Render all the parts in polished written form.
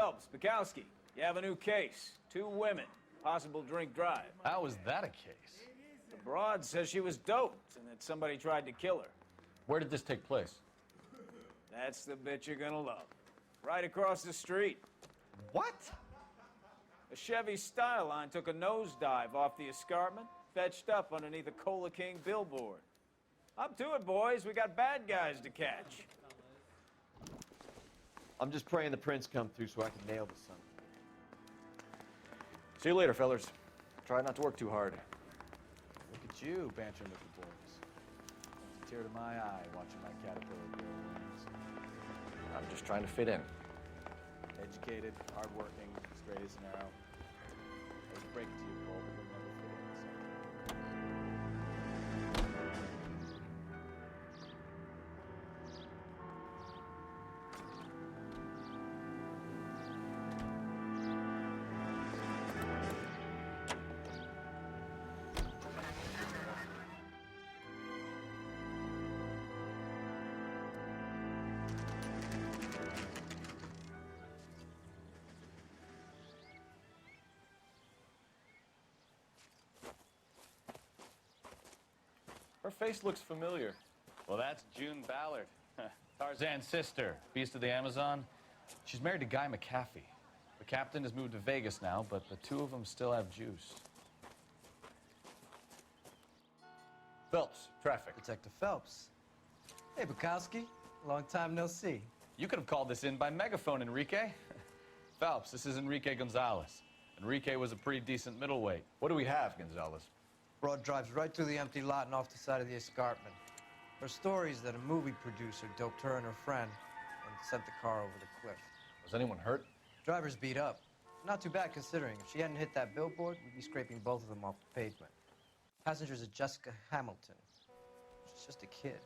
Phelps, Bukowski, you have a new case. 2 women, possible drink drive. How is that a case? The broad says she was doped and that somebody tried to kill her. Where did this take place? That's the bit you're gonna love. Right across the street. What? A Chevy Styline took a nosedive off the escarpment, fetched up underneath a Cola King billboard. Up to it, boys. We got bad guys to catch. I'm just praying the prince come through so I can nail the son. See you later, fellers. Try not to work too hard. Look at you, bantering with the boys. It's a tear to my eye watching my caterpillar grow wings. I'm just trying to fit in. Educated, hardworking, straight as an arrow. I was breaking to you, Cole, but you'll never fit in this center. Her face looks familiar. Well, that's June Ballard, Tarzan's sister, beast of the Amazon. She's married to Guy McAfee. The captain has moved to Vegas now, but the 2 of them still have juice. Phelps, traffic. Detective Phelps. Hey, Bukowski. Long time no see. You could have called this in by megaphone, Enrique. Phelps, this is Enrique Gonzalez. Enrique was a pretty decent middleweight. What do we have, Gonzalez? Broad drives right through the empty lot and off the side of the escarpment. Her story is that a movie producer doped her and her friend and sent the car over the cliff. Was anyone hurt? Driver's beat up. Not too bad considering. If she hadn't hit that billboard, we'd be scraping both of them off the pavement. Passenger's a Jessica Hamilton. She's just a kid.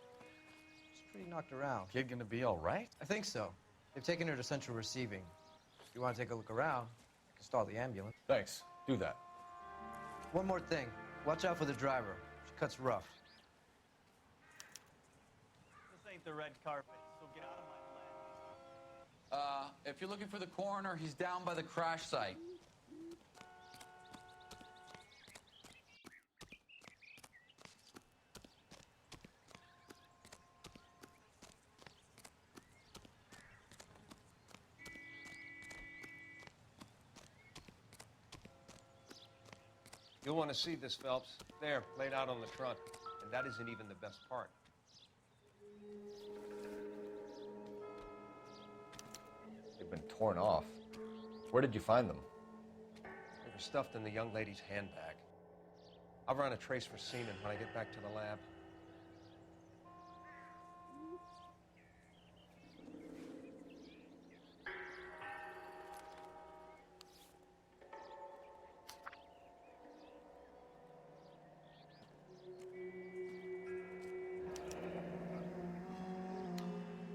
She's pretty knocked around. Kid gonna be all right? I think so. They've taken her to central receiving. If you want to take a look around, I can stall the ambulance. Thanks. Do that. One more thing. Watch out for the driver. She cuts rough. This ain't the red carpet, so get out of my land. If you're looking for the coroner, he's down by the crash site. You'll want to see this, Phelps. There, laid out on the trunk. And that isn't even the best part. They've been torn off. Where did you find them? They were stuffed in the young lady's handbag. I'll run a trace for semen when I get back to the lab.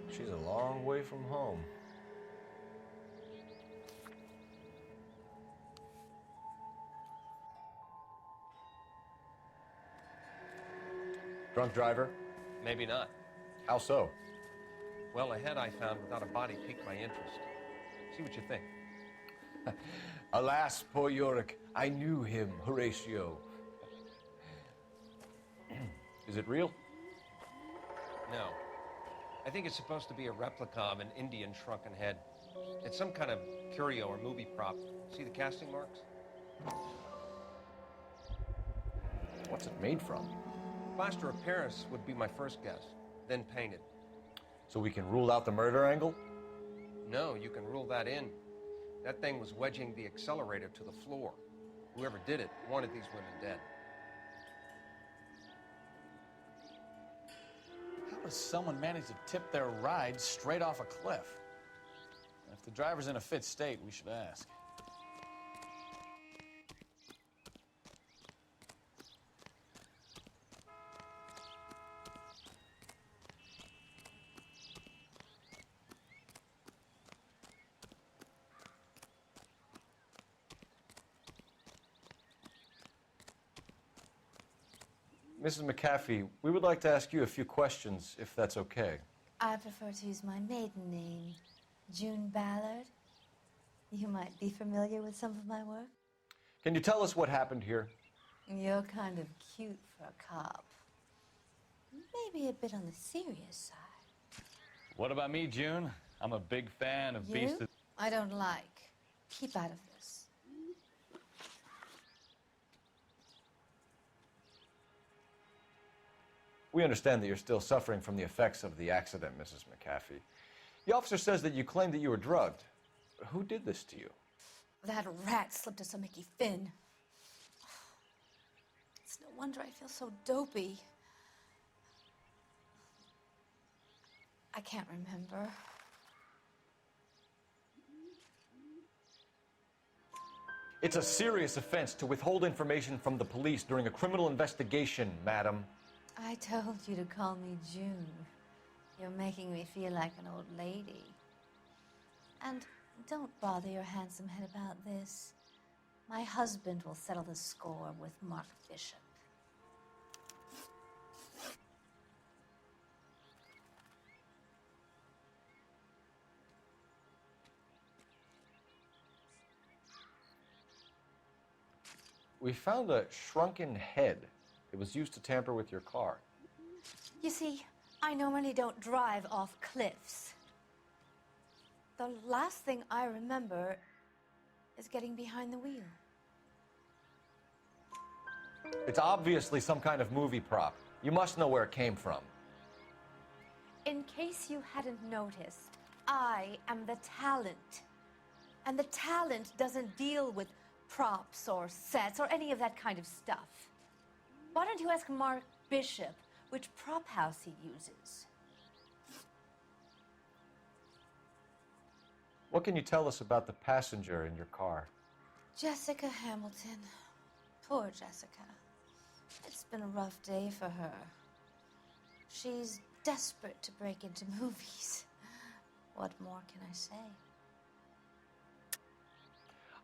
She's a long way from home. Drunk driver? Maybe not. How so? Well, a head I found without a body piqued my interest. See what you think. Alas, poor Yorick, I knew him, Horatio. Is it real? No. I think it's supposed to be a replica of an Indian shrunken head. It's some kind of curio or movie prop. See the casting marks? What's it made from? Plaster of Paris would be my first guess, then painted. So we can rule out the murder angle? No, you can rule that in. That thing was wedging the accelerator to the floor. Whoever did it wanted these women dead. How does someone manage to tip their ride straight off a cliff? If the driver's in a fit state, we should ask. Mrs. McAfee, we would like to ask you a few questions, if that's okay. I prefer to use my maiden name, June Ballard. You might be familiar with some of my work. Can you tell us what happened here? You're kind of cute for a cop. Maybe a bit on the serious side. What about me, June? I'm a big fan of You? Beast of... I don't like. Keep out of this. We understand that you're still suffering from the effects of the accident, Mrs. McAfee. The officer says that you claimed that you were drugged. Who did this to you? That rat slipped us a Mickey Finn. It's no wonder I feel so dopey. I can't remember. It's a serious offense to withhold information from the police during a criminal investigation, madam. I told you to call me June. You're making me feel like an old lady. And don't bother your handsome head about this. My husband will settle the score with Mark Bishop. We found a shrunken head. It was used to tamper with your car. You see, I normally don't drive off cliffs. The last thing I remember is getting behind the wheel. It's obviously some kind of movie prop. You must know where it came from. In case you hadn't noticed, I am the talent. And the talent doesn't deal with props or sets or any of that kind of stuff. Why don't you ask Mark Bishop which prop house he uses? What can you tell us about the passenger in your car? Jessica Hamilton. Poor Jessica. It's been a rough day for her. She's desperate to break into movies. What more can I say?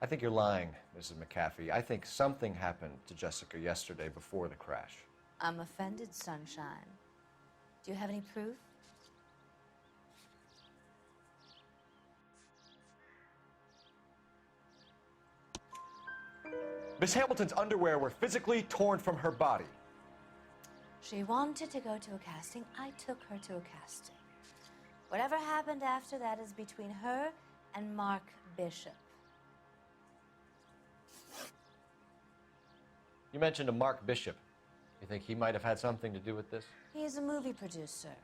I think you're lying, Mrs. McAfee. I think something happened to Jessica yesterday before the crash. I'm offended, Sunshine. Do you have any proof? Miss Hamilton's underwear were physically torn from her body. She wanted to go to a casting. I took her to a casting. Whatever happened after that is between her and Mark Bishop. You mentioned a Mark Bishop. You think he might have had something to do with this? He's a movie producer.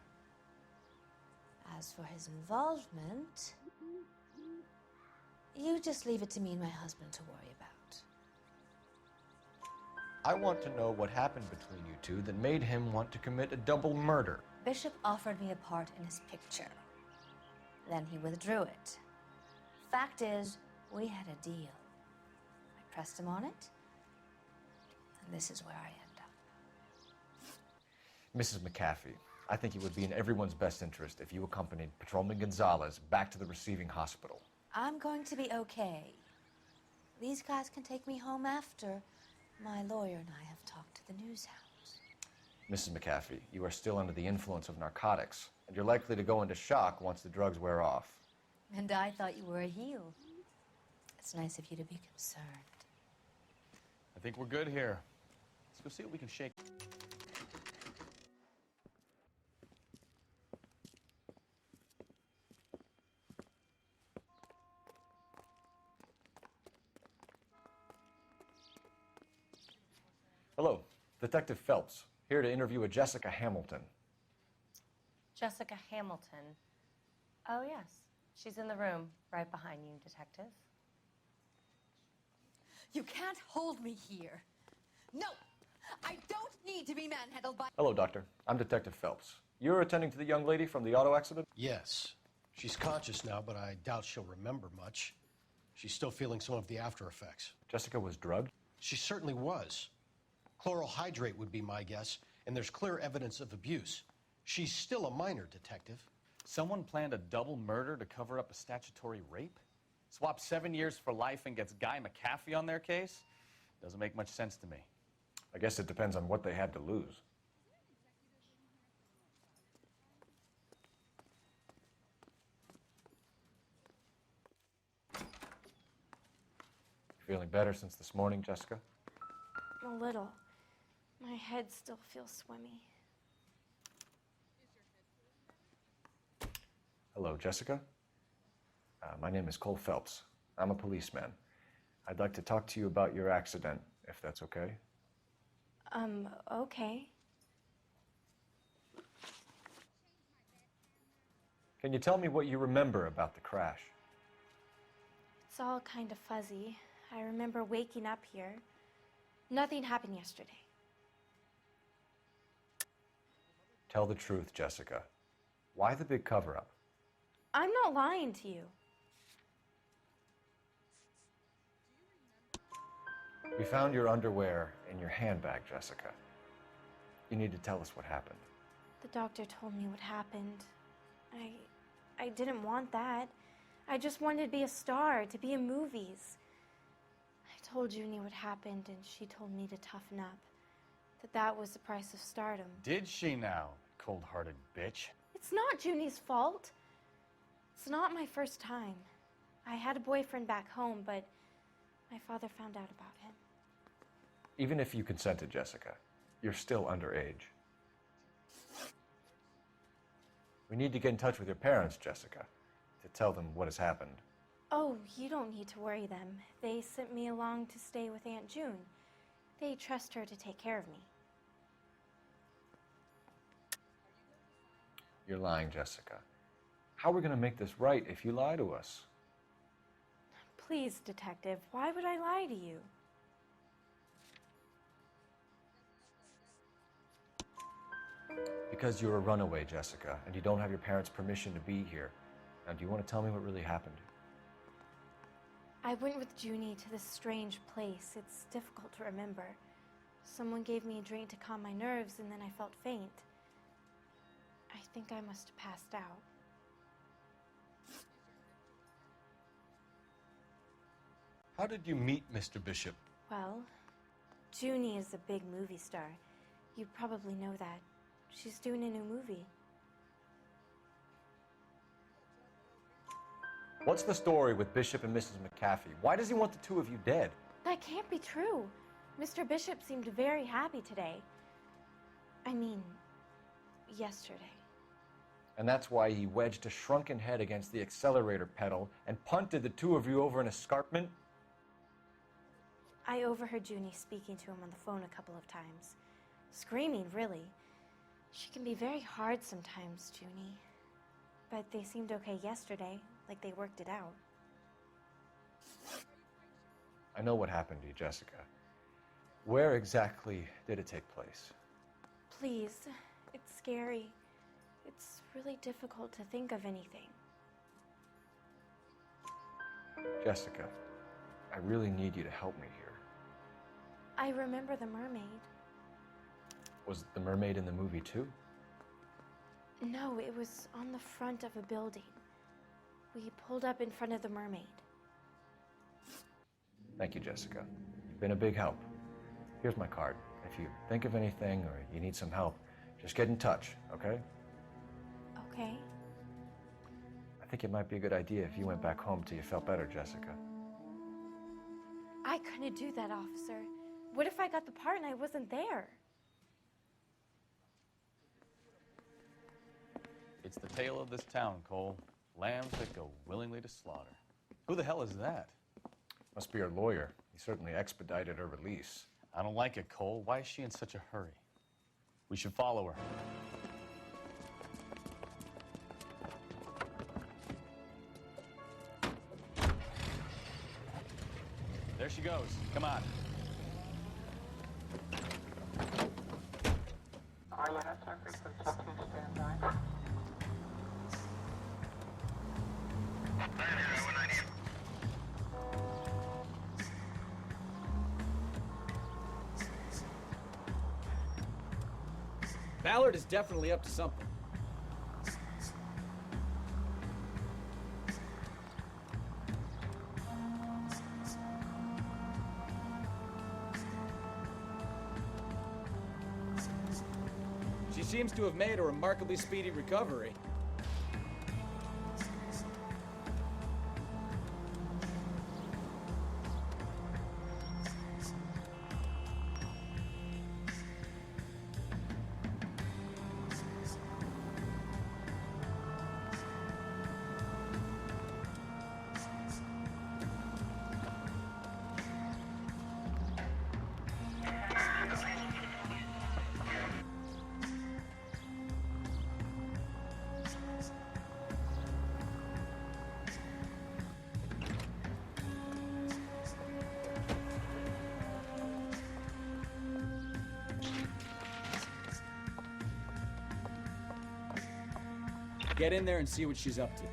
As for his involvement, you just leave it to me and my husband to worry about. I want to know what happened between you two that made him want to commit a double murder. Bishop offered me a part in his picture. Then he withdrew it. Fact is, we had a deal. I pressed him on it, and this is where I end up. Mrs. McAfee, I think it would be in everyone's best interest if you accompanied Patrolman Gonzalez back to the receiving hospital. I'm going to be okay. These guys can take me home after. My lawyer and I have talked to the news hounds. Mrs. McAfee, you are still under the influence of narcotics, and you're likely to go into shock once the drugs wear off. And I thought you were a heel. It's nice of you to be concerned. I think we're good here. Let's go see what we can shake. Hello, Detective Phelps, here to interview a Jessica Hamilton. Jessica Hamilton. Oh, yes. She's in the room right behind you, Detective. You can't hold me here. No! I don't need to be manhandled by... Hello, Doctor. I'm Detective Phelps. You're attending to the young lady from the auto accident? Yes. She's conscious now, but I doubt she'll remember much. She's still feeling some of the after effects. Jessica was drugged? She certainly was. Chloral hydrate would be my guess, and there's clear evidence of abuse. She's still a minor, Detective. Someone planned a double murder to cover up a statutory rape? Swap 7 years for life and gets Guy McAfee on their case? Doesn't make much sense to me. I guess it depends on what they had to lose. Feeling better since this morning, Jessica? A little. My head still feels swimmy. Hello, Jessica. My name is Cole Phelps. I'm a policeman. I'd like to talk to you about your accident, if that's okay. Okay. Can you tell me what you remember about the crash? It's all kind of fuzzy. I remember waking up here. Nothing happened yesterday. Tell the truth, Jessica. Why the big cover-up? I'm not lying to you. We found your underwear in your handbag, Jessica. You need to tell us what happened. The doctor told me what happened. I didn't want that. I just wanted to be a star, to be in movies. I told Junie what happened, and she told me to toughen up. That was the price of stardom. Did she now, cold-hearted bitch? It's not Junie's fault. It's not my first time. I had a boyfriend back home, but my father found out about him. Even if you consented, Jessica, you're still underage. We need to get in touch with your parents, Jessica, to tell them what has happened. Oh, you don't need to worry them. They sent me along to stay with Aunt June. They trust her to take care of me. You're lying, Jessica. How are we going to make this right if you lie to us? Please, Detective, why would I lie to you? Because you're a runaway, Jessica, and you don't have your parents' permission to be here. Now, do you want to tell me what really happened? I went with Junie to this strange place. It's difficult to remember. Someone gave me a drink to calm my nerves, and then I felt faint. I think I must have passed out. How did you meet Mr. Bishop? Well, Junie is a big movie star. You probably know that. She's doing a new movie. What's the story with Bishop and Mrs. McAfee? Why does he want the two of you dead? That can't be true. Mr. Bishop seemed very happy today. I mean, yesterday. And that's why he wedged a shrunken head against the accelerator pedal and punted the two of you over an escarpment? I overheard Junie speaking to him on the phone a couple of times. Screaming, really. She can be very hard sometimes, Junie. But they seemed okay yesterday, like they worked it out. I know what happened to you, Jessica. Where exactly did it take place? Please, it's scary. It's really difficult to think of anything. Jessica, I really need you to help me here. I remember the mermaid. Was the mermaid in the movie too? No, it was on the front of a building. We pulled up in front of the mermaid. Thank you, Jessica. You've been a big help. Here's my card. If you think of anything or you need some help, just get in touch, okay? Okay. I think it might be a good idea if you went back home till you felt better, Jessica. I couldn't do that, officer. What if I got the part and I wasn't there? It's the tale of this town, Cole. Lambs that go willingly to slaughter. Who the hell is that? Must be your lawyer. He certainly expedited her release. I don't like it, Cole. Why is she in such a hurry? We should follow her. There she goes. Come on. Ballard is definitely up to something. She seems to have made a remarkably speedy recovery. Get in there and see what she's up to.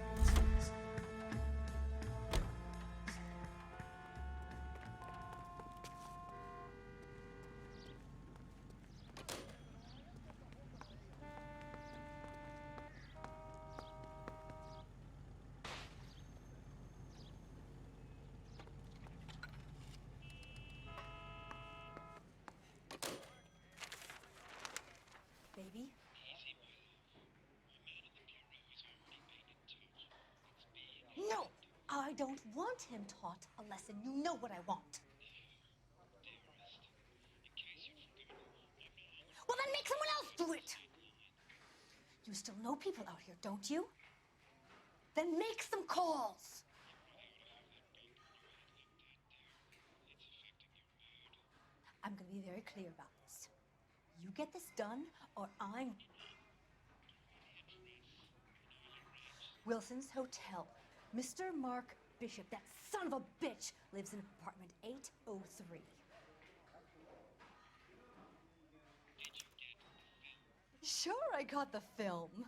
Baby? No, I don't want him taught a lesson. You know what I want. Well, then make someone else do it. You still know people out here, don't you? Then make some calls. I'm going to be very clear about this. You get this done, or I'm... Wilson's Hotel. Mr. Mark Bishop, that son of a bitch, lives in apartment 803. Sure, I got the film.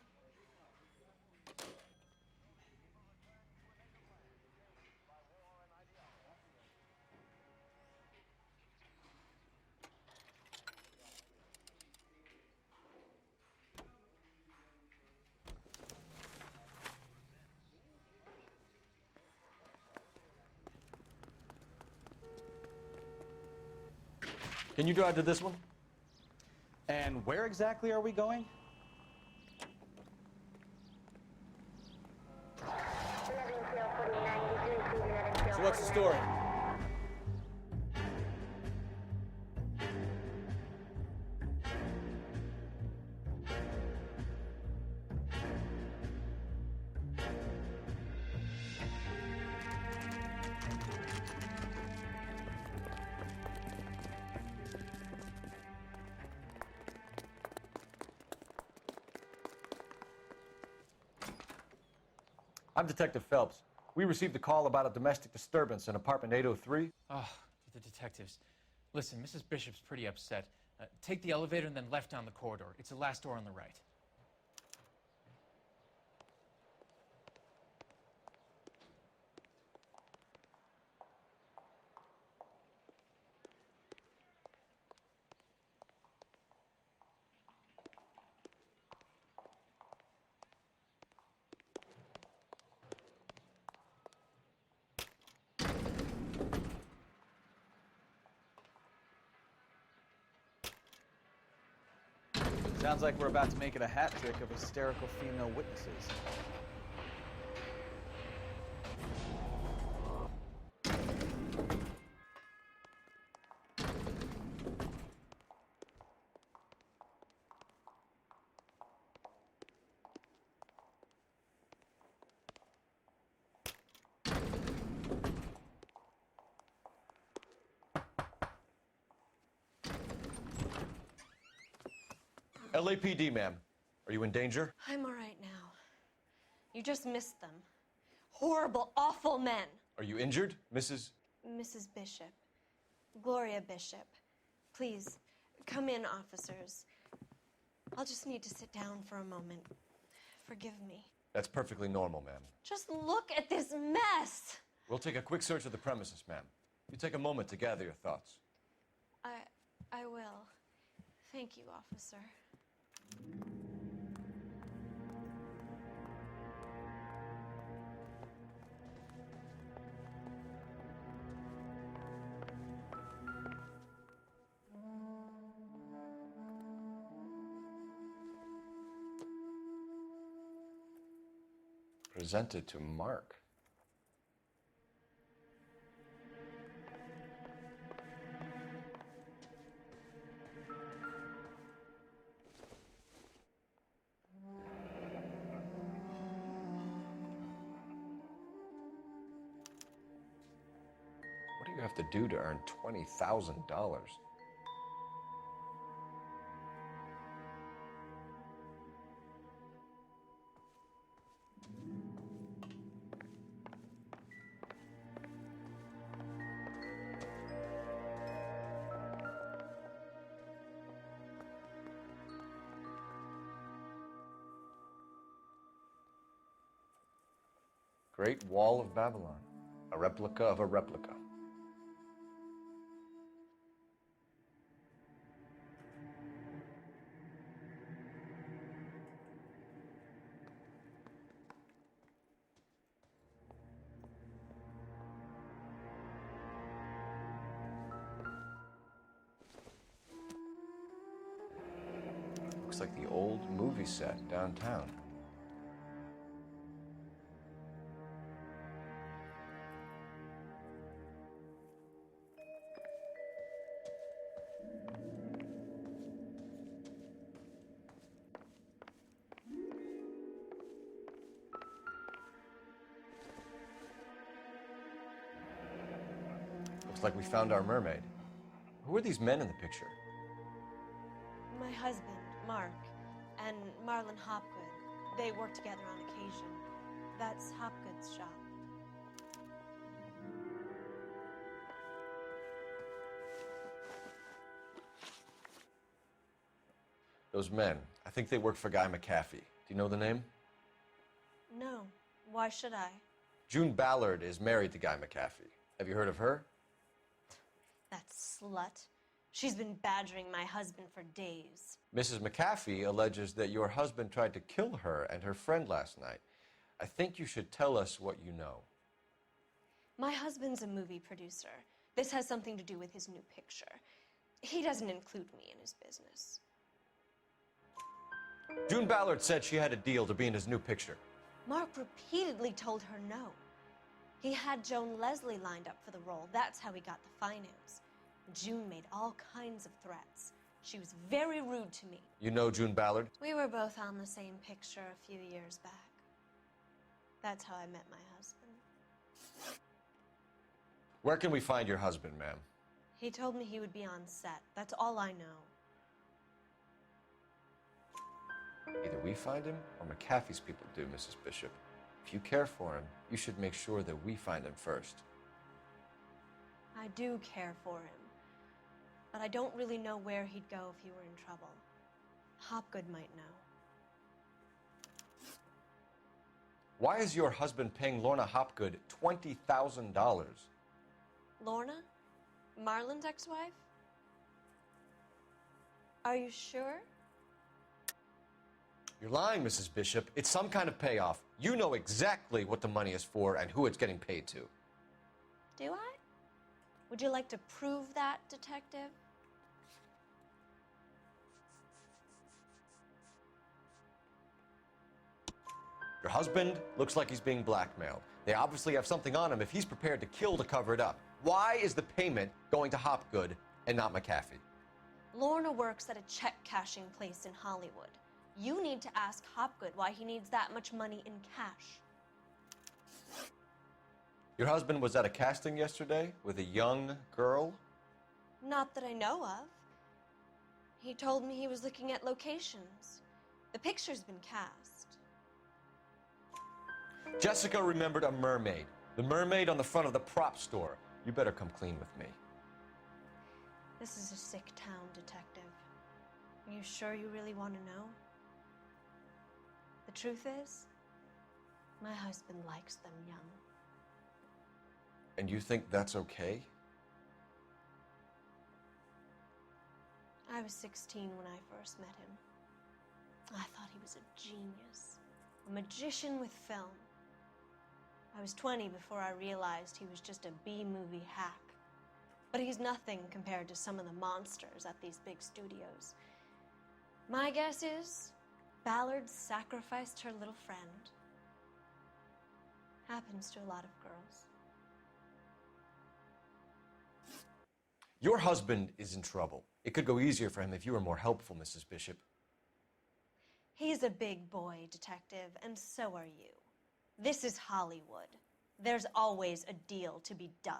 Can you drive to this one? And where exactly are we going? So what's the story? I'm Detective Phelps. We received a call about a domestic disturbance in apartment 803. Oh, the detectives. Listen, Mrs. Bishop's pretty upset. Take the elevator and then left down the corridor. It's the last door on the right. Sounds like we're about to make it a hat trick of hysterical female witnesses. LAPD, ma'am. Are you in danger? I'm all right now. You just missed them. Horrible, awful men. Are you injured, Mrs.? Mrs. Bishop. Gloria Bishop. Please, come in, officers. I'll just need to sit down for a moment. Forgive me. That's perfectly normal, ma'am. Just look at this mess. We'll take a quick search of the premises, ma'am. You take a moment to gather your thoughts. I will. Thank you, officer. Presented to Mark. What do you have to do to earn $20,000? Great Wall of Babylon. A replica of a replica. Looks like the old movie set downtown. Looks like we found our mermaid. Who are these men in the picture? My husband, Mark, and Marlon Hopgood. They work together on occasion. That's Hopgood's shop. Those men, I think they work for Guy McAfee. Do you know the name? No. Why should I? June Ballard is married to Guy McAfee. Have you heard of her? That slut. She's been badgering my husband for days. Mrs. McAfee alleges that your husband tried to kill her and her friend last night. I think you should tell us what you know. My husband's a movie producer. This has something to do with his new picture. He doesn't include me in his business. June Ballard said she had a deal to be in his new picture. Mark repeatedly told her no. He had Joan Leslie lined up for the role. That's how he got the finance. June made all kinds of threats. She was very rude to me. You know June Ballard? We were both on the same picture a few years back. That's how I met my husband. Where can we find your husband, ma'am? He told me he would be on set. That's all I know. Either we find him or McAfee's people do, Mrs. Bishop. If you care for him, you should make sure that we find him first. I do care for him, but I don't really know where he'd go if he were in trouble. Hopgood might know. Why is your husband paying Lorna Hopgood $20,000? Lorna? Marlon's ex-wife? Are you sure? You're lying, Mrs. Bishop. It's some kind of payoff. You know exactly what the money is for and who it's getting paid to. Do I? Would you like to prove that, detective? Your husband looks like he's being blackmailed. They obviously have something on him if he's prepared to kill to cover it up. Why is the payment going to Hopgood and not McAfee? Lorna works at a check-cashing place in Hollywood. You need to ask Hopgood why he needs that much money in cash. Your husband was at a casting yesterday with a young girl? Not that I know of. He told me he was looking at locations. The picture's been cast. Jessica remembered a mermaid. The mermaid on the front of the prop store. You better come clean with me. This is a sick town, detective. Are you sure you really want to know? The truth is, my husband likes them young. And you think that's okay? I was 16 when I first met him. I thought he was a genius, a magician with film. I was 20 before I realized he was just a B-movie hack. But he's nothing compared to some of the monsters at these big studios. My guess is Ballard sacrificed her little friend. Happens to a lot of girls. Your husband is in trouble. It could go easier for him if you were more helpful, Mrs. Bishop. He's a big boy, detective, and so are you. This is Hollywood. There's always a deal to be done.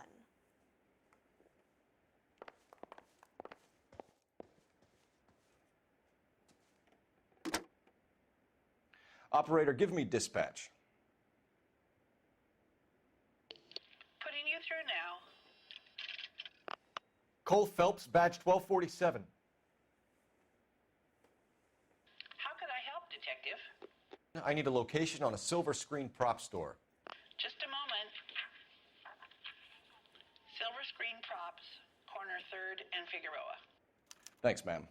Operator, give me dispatch. Putting you through now. Cole Phelps, badge 1247. How could I help, Detective? I need a location on a silver screen prop store. Just corner 3rd and Figueroa. Thanks, ma'am.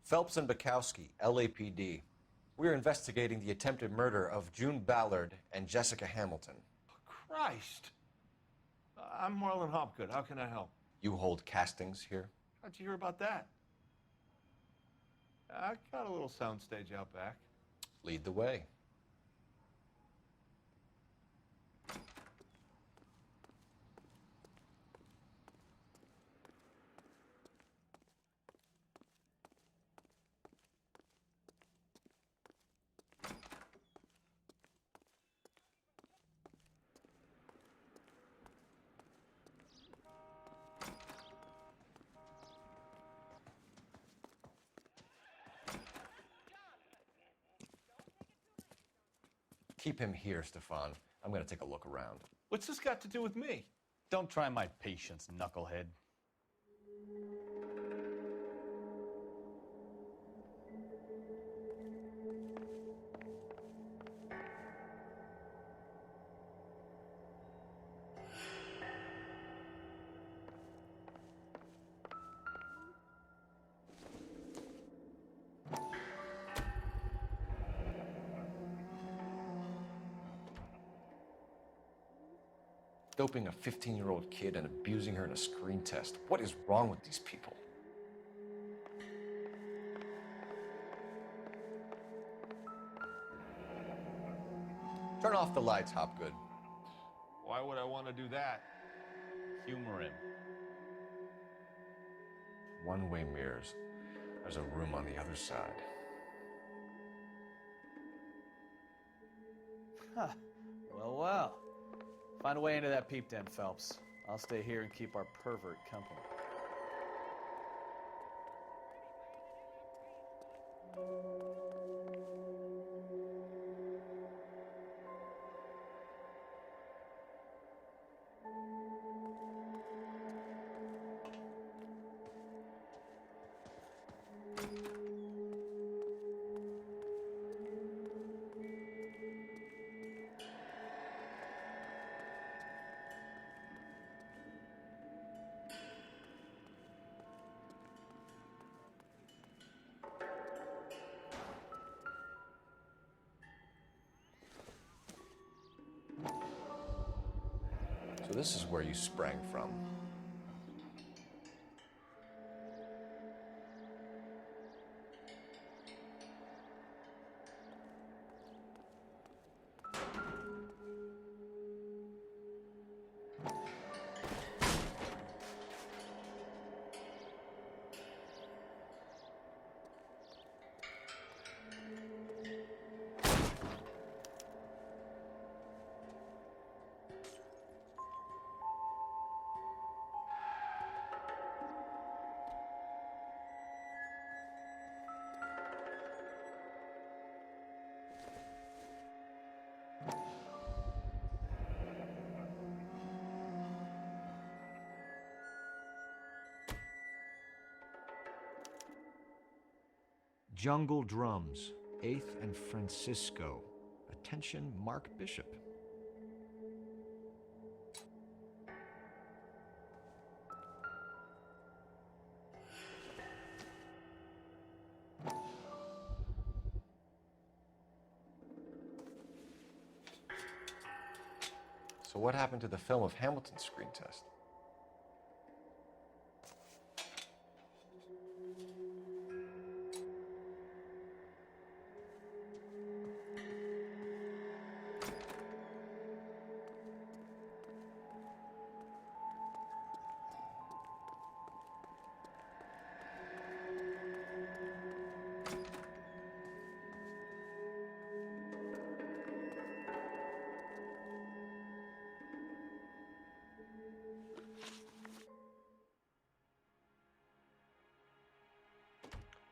Phelps and Bukowski, LAPD. We're investigating the attempted murder of June Ballard and Jessica Hamilton. Christ. I'm Marlon Hopgood. How can I help? You hold castings here? How'd you hear about that? I got a little soundstage out back. Lead the way. Keep him here, Stefan. I'm going to take a look around. What's this got to do with me? Don't try my patience, knucklehead. Doping a 15-year-old kid and abusing her in a screen test. What is wrong with these people? Turn off the lights, Hopgood. Why would I want to do that? Humor him. One-way mirrors. There's a room on the other side. Huh. Well, well. Find a way into that peep den, Phelps. I'll stay here and keep our pervert company. So this is where you sprang from. Jungle Drums, 8th and Francisco. Attention, Mark Bishop. So what happened to the film of Hamilton's screen test?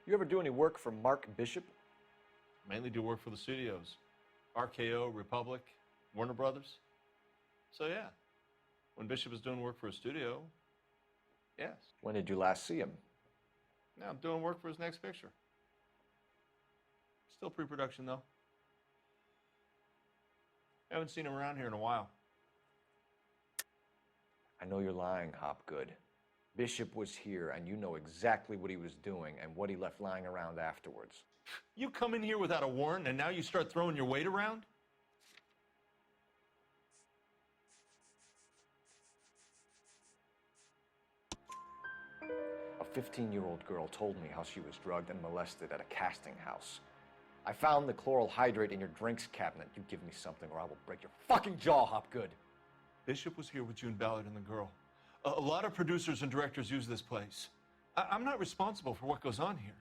You ever do any work for Mark Bishop? Mainly do work for the studios. RKO, Republic, Warner Brothers. So yeah, when Bishop is doing work for a studio, yes. When did you last see him? Now I'm doing work for his next picture. Still pre-production though. Haven't seen him around here in a while. I know you're lying, Hopgood. Bishop was here, and you know exactly what he was doing and what he left lying around afterwards. You come in here without a warrant, and now you start throwing your weight around? A 15-year-old girl told me how she was drugged and molested at a casting house. I found the chloral hydrate in your drinks cabinet. You give me something or I will break your fucking jaw, Hopgood. Bishop was here with June Ballard and the girl. A lot of producers and directors use this place. I'm not responsible for what goes on here.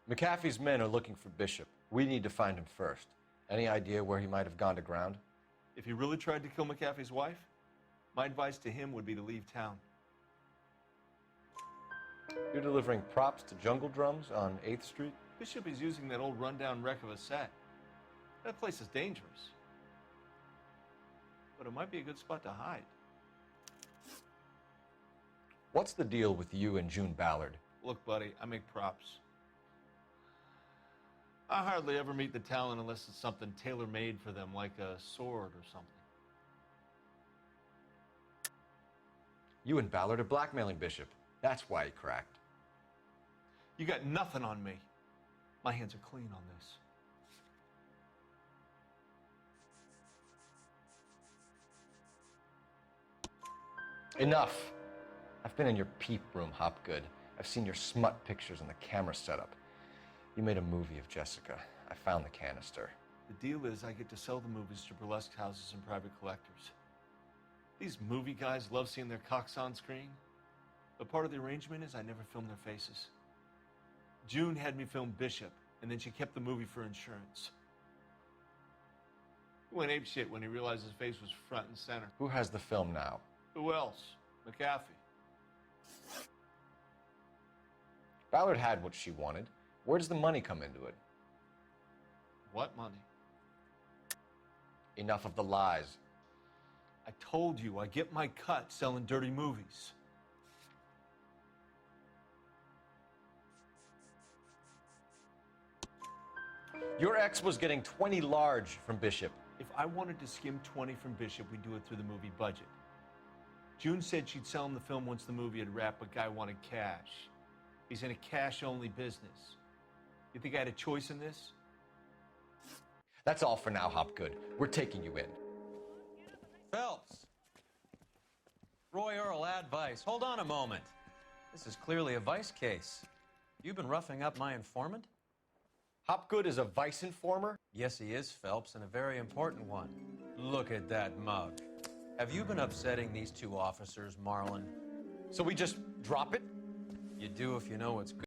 McAfee's men are looking for Bishop. We need to find him first. Any idea where he might have gone to ground? If he really tried to kill McAfee's wife, my advice to him would be to leave town. You're delivering props to Jungle Drums on 8th Street? Bishop is using that old rundown wreck of a set. That place is dangerous. But it might be a good spot to hide. What's the deal with you and June Ballard? Look, buddy, I make props. I hardly ever meet the talent unless it's something tailor-made for them, like a sword or something. You and Ballard are blackmailing Bishop. That's why he cracked. You got nothing on me. My hands are clean on this. Enough. I've been in your peep room, Hopgood. I've seen your smut pictures and the camera setup. You made a movie of Jessica. I found the canister. The deal is I get to sell the movies to burlesque houses and private collectors. These movie guys love seeing their cocks on screen. But part of the arrangement is I never film their faces. June had me film Bishop, and then she kept the movie for insurance. He went apeshit when he realized his face was front and center. Who has the film now? Who else? McAfee. Ballard had what she wanted. Where does the money come into it? What money? Enough of the lies. I told you, I get my cut selling dirty movies. Your ex was getting 20 large from Bishop. If I wanted to skim 20 from Bishop, we'd do it through the movie budget. June said she'd sell him the film once the movie had wrapped, but Guy wanted cash. He's in a cash-only business. You think I had a choice in this? That's all for now, Hopgood. We're taking you in. Phelps. Roy Earl, advice. Hold on a moment. This is clearly a vice case. You've been roughing up my informant? Hopgood is a vice informer? Yes, he is, Phelps, and a very important one. Look at that mug. Have you been upsetting these two officers, Marlin? So we just drop it? You do if you know what's good.